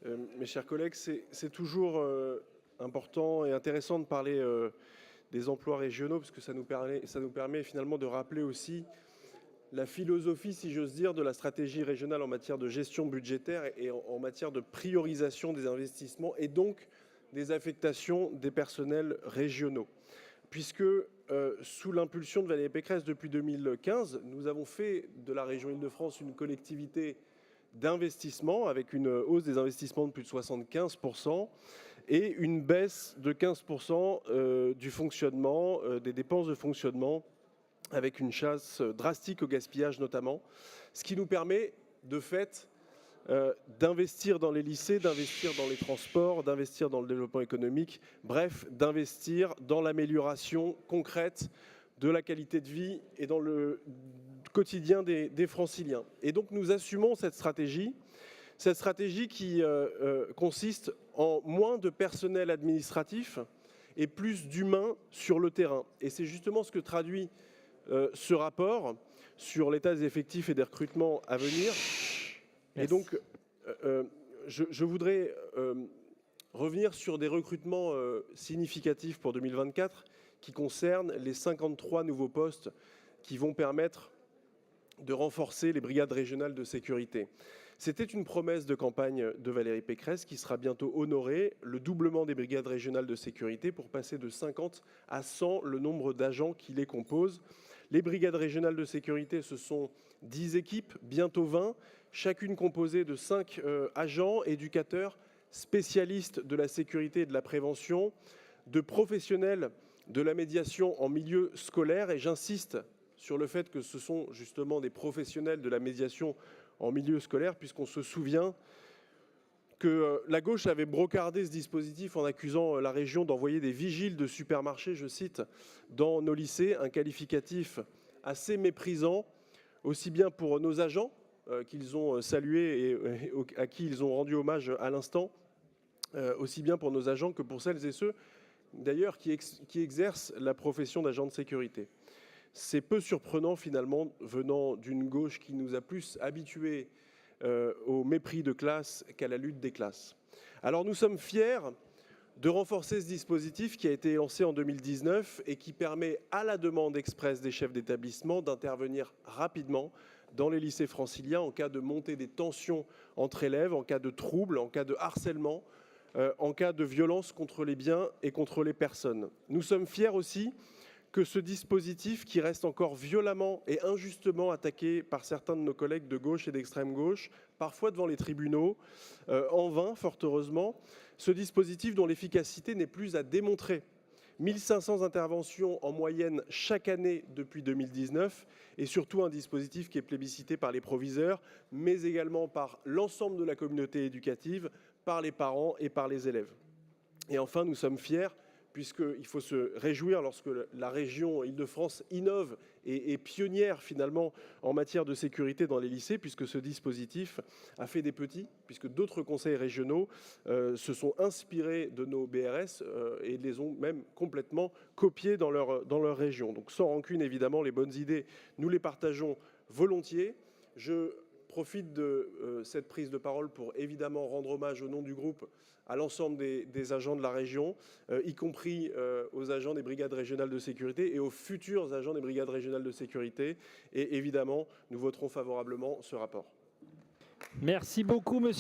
Mes chers collègues, c'est toujours important et intéressant de parler des emplois régionaux, parce que ça nous permet finalement de rappeler aussi la philosophie, si j'ose dire, de la stratégie régionale en matière de gestion budgétaire et en matière de priorisation des investissements et donc des affectations des personnels régionaux. Puisque sous l'impulsion de Valérie Pécresse depuis 2015, nous avons fait de la région Île-de-France une collectivité d'investissement avec une hausse des investissements de plus de 75% et une baisse de 15% du fonctionnement, des dépenses de fonctionnement, avec une chasse drastique au gaspillage notamment, ce qui nous permet de fait d'investir dans les lycées, d'investir dans les transports, d'investir dans le développement économique, bref, d'investir dans l'amélioration concrète de la qualité de vie et dans le quotidien des Franciliens. Et donc nous assumons cette stratégie qui consiste en moins de personnel administratif et plus d'humains sur le terrain. Et c'est justement ce que traduit ce rapport sur l'état des effectifs et des recrutements à venir. Et donc, je voudrais revenir sur des recrutements significatifs pour 2024 qui concernent les 53 nouveaux postes qui vont permettre de renforcer les brigades régionales de sécurité. C'était une promesse de campagne de Valérie Pécresse qui sera bientôt honorée, le doublement des brigades régionales de sécurité pour passer de 50 à 100 le nombre d'agents qui les composent. Les brigades régionales de sécurité, ce sont 10 équipes, bientôt 20, chacune composée de 5 agents, éducateurs, spécialistes de la sécurité et de la prévention, de professionnels de la médiation en milieu scolaire. Et j'insiste sur le fait que ce sont justement des professionnels de la médiation en milieu scolaire, puisqu'on se souvient que la gauche avait brocardé ce dispositif en accusant la région d'envoyer des vigiles de supermarchés, je cite, dans nos lycées, un qualificatif assez méprisant, aussi bien pour nos agents, qu'ils ont salués et à qui ils ont rendu hommage à l'instant, aussi bien pour nos agents que pour celles et ceux, d'ailleurs, qui exercent la profession d'agent de sécurité. C'est peu surprenant, finalement, venant d'une gauche qui nous a plus habitués au mépris de classe qu'à la lutte des classes. Alors nous sommes fiers de renforcer ce dispositif qui a été lancé en 2019 et qui permet, à la demande expresse des chefs d'établissement, d'intervenir rapidement dans les lycées franciliens en cas de montée des tensions entre élèves, en cas de troubles, en cas de harcèlement, en cas de violence contre les biens et contre les personnes. Nous sommes fiers aussi que ce dispositif, qui reste encore violemment et injustement attaqué par certains de nos collègues de gauche et d'extrême gauche, parfois devant les tribunaux, en vain, fort heureusement, ce dispositif dont l'efficacité n'est plus à démontrer. 1500 interventions en moyenne chaque année depuis 2019, et surtout un dispositif qui est plébiscité par les proviseurs, mais également par l'ensemble de la communauté éducative, par les parents et par les élèves. Et enfin, nous sommes fiers, puisqu'il faut se réjouir lorsque la région Île-de-France innove et est pionnière finalement en matière de sécurité dans les lycées, puisque ce dispositif a fait des petits, puisque d'autres conseils régionaux se sont inspirés de nos BRS et les ont même complètement copiés dans leur région. Donc sans rancune, évidemment, les bonnes idées, nous les partageons volontiers. Je profite de cette prise de parole pour évidemment rendre hommage au nom du groupe à l'ensemble des agents de la région, y compris aux agents des brigades régionales de sécurité et aux futurs agents des brigades régionales de sécurité. Et évidemment, nous voterons favorablement ce rapport. Merci beaucoup, monsieur.